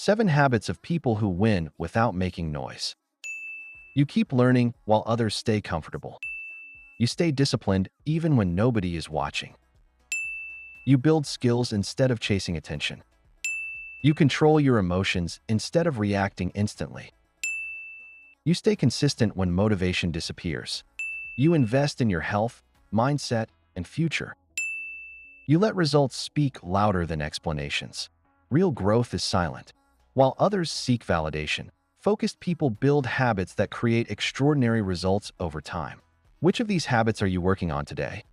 7 habits of people who win without making noise. You keep learning while others stay comfortable. You stay disciplined even when nobody is watching. You build skills instead of chasing attention. You control your emotions instead of reacting instantly. You stay consistent when motivation disappears. You invest in your health, mindset, and future. You let results speak louder than explanations. Real growth is silent. While others seek validation, focused people build habits that create extraordinary results over time. Which of these habits are you working on today?